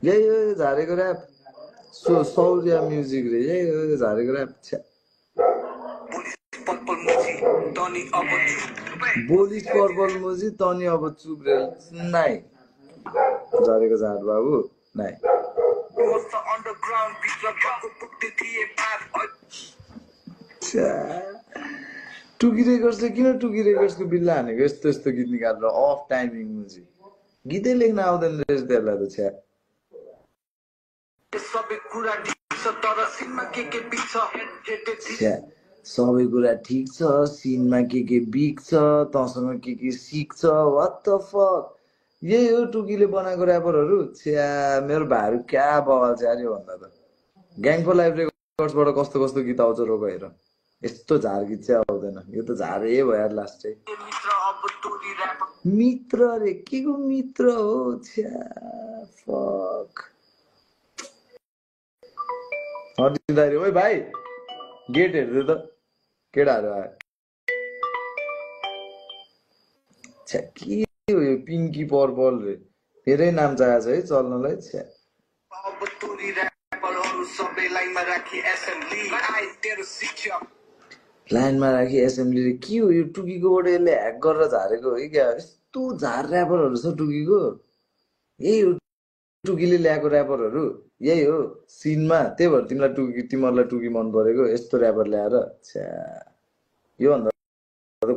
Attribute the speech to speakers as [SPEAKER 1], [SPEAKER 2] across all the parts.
[SPEAKER 1] यही हो झारेको ऱ्याप सौर्य म्युजिक रे यही हो झारेको ऱ्याप बोलिस पर्पल मुजी तनी अब चुप रे नाइ झारेको झार बाबु नाइ टुकी रेकर्ड्सले किन टुकी रेकर्ड्सको बिल्ला हानेको यस्तो यस्तो गीत निकालेर अफ टाइमिङ मुजी गीतै लेख्न आउँदैन रहेछ त्यसलाई त छ्या सबै कुरा ठिक छ सिनमा के बिक छ तँसँग के सिक्छ व्हाट द फक यही हो टुकीले बनाएको ऱ्यापरहरू छ्या मेरो भाइहरू क्या बवाल छ यार यो भन्दा त ग्याङ फर लाइफ रेकर्ड्सबाट कस्तो कस्तो गीत आउँछ रोग हेर यस्तो झार गीत चाहिँ आउँदैन यो त झारै भयो यार लास्ट चाहिँ मित्र रे के को मित्र हो छ्या फक ओइ भाइ गेट हेर्दै त केटाहरू आयो छ्या के हो यो पिङ्की पर्पल रे धेरै नाम चाहिएको छ है चल्नलाई छ्या लाइनमा राखी एसेम्ब्ली रे के हो यो टुकीकोबाट यसले ह्याक गरेर झारेको हो क्या यस्तो झार ऱ्यापरहरू छ टुकीको यही हो टुकीले ल्याएको ऱ्यापरहरू यही हो सिनमा त्यही भएर तिमीहरूलाई टुकी मन परेको यस्तो ऱ्यापर ल्याएर छ्या यो भन्दा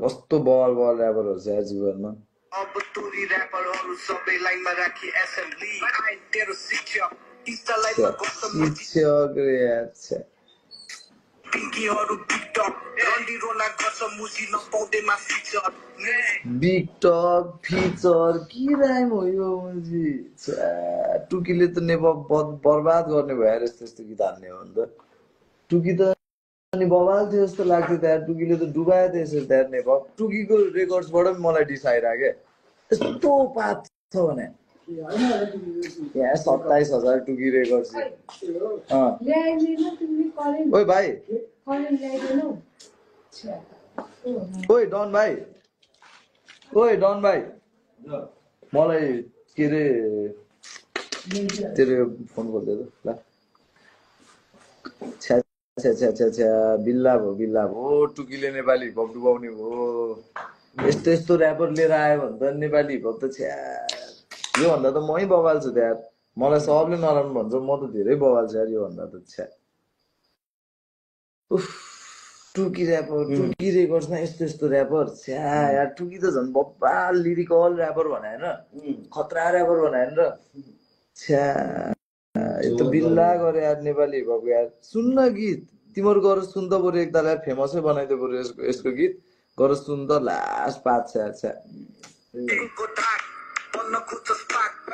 [SPEAKER 1] कस्तो बल ऱ्यापरहरू छ यार जीवनमा अब टुरी ऱ्यापरहरू सबै लाइनमा राखी एसेम्ब्ली आई तेरो शिक्षक इन्स्टा लाइभमा कस्तो शिक्षक रे यार छ्या पिङ्कीहरू टिकटक रन्डी रोला गर्छ मुजी नपाउँदैमा फिचर बिगटक फिचर के राइम हो यो मुजी टुकीले त नेपाल बर्बाद गर्ने भयो यस्तो यस्तो गीत हान्ने हो भने त टुकी त अनि बवाल थियो जस्तो लाग्थ्यो त्यहाँ टुकीले त डुबायो त्यसो त्यहाँ नेपाल टुकीको रेकर्ड्सबाट पनि मलाई डिसाइड आयो क्या यस्तो पात छ भने यहाँ 27,000 टुकी रेकर्ड्स ओइ भाइ ओइ डन भाइ मलाई के रे तेरो फोन बोल्दै ल छ्या बिल्ला भयो टुकीले नेपाली हिपहप डुबाउने भयो यस्तो यस्तो ऱ्यापर लिएर आयो भने त नेपाली हिपहप त छ्या यो भन्दा त मै बवाल छु त्यहाँ मलाई सबले नराम्रो भन्छ म त धेरै बवाल छु यार यो भन्दा त छ्या टुकी रेकर्ड्समा यस्तो यस्तो ऱ्यापर छ्या यार टुकी त झन् बब्बाल लिरिकल ऱ्यापर भने होइन खतरा ऱ्यापर भने होइन र छ्या यो त बिल्ला गरे यार नेपाली हिपहप यार सुन्न गीत तिम्रो गर सुन त बरु एकताल यार फेमसै बनाइदियो बरु यसको गीत गर सुन त लास्ट पात छ यार छ्या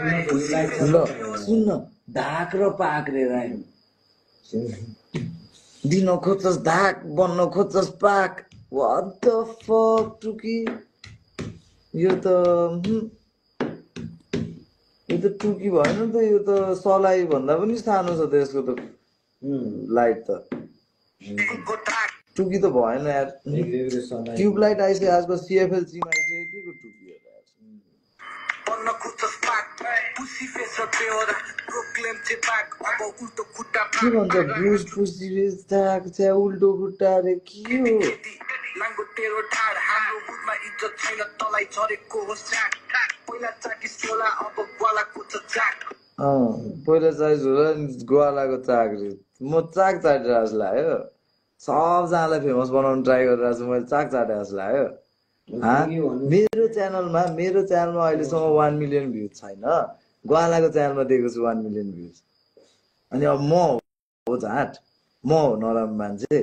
[SPEAKER 1] ल सुन्न धाक र पाक रे राइम दिन खोज्छस् धाक बन्न खोज्छस् पाक व्हाट द फक टुकी यो त टुकी भएन त यो त सलाई भन्दा पनि सानो छ त यसको त लाइट त टुकी त भएन यार ट्युब लाइट आइसक्यो आजको सिएफएल चिम आइसक्यो के को टुकी के भन्छ ब्रुस पुसी फेस उल्टो खुट्टा रे के हो पहिला चाहिँ झोला ग्वालाको चाक रे म चाक चाटेर जस्तो लाग्यो सबजनालाई फेमस बनाउनु ट्राई गरिरहेको छु मैले चाक चाटे जस्तो लाग्यो मेरो च्यानलमा अहिलेसम्म 1 मिलियन भ्युज छैन ग्वालाको च्यानलमा दिएको छु 1 मिलियन भ्युज अनि अब म हो झाट म हो नराम्रो मान्छे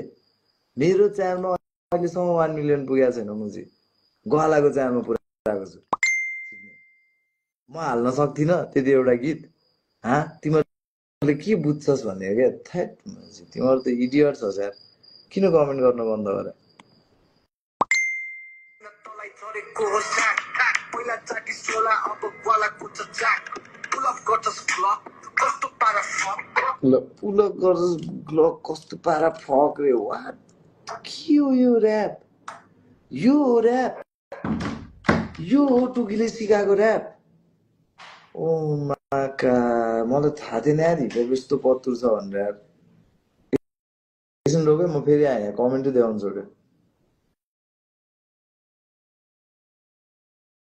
[SPEAKER 1] मेरो च्यानलमा अहिलेसम्म 1 मिलियन पुगेको छैन मुजी ग्वालाको च्यानलमा पुऱ्याएको छु म हाल्न सक्दिनँ त्यति एउटा गीत तिमीहरूले के बुझ्छस् भन्ने क्या थ्याट तिमीहरू त इडियट्स हो यार किन कमेन्ट गर्न बन्द गरे पुलअप गर्छस् ब्लक कस्तो पारा फक रे वाट के हो यो ऱ्याप यो हो टुकीले सिकाएको ऱ्याप ओ आका मलाई थाहा थिएन यार हिपहप यस्तो पत्रुर छ भनेर यार एकछिन रोक है म फेरि आएँ कमेन्टै देखाउनु छोड्यो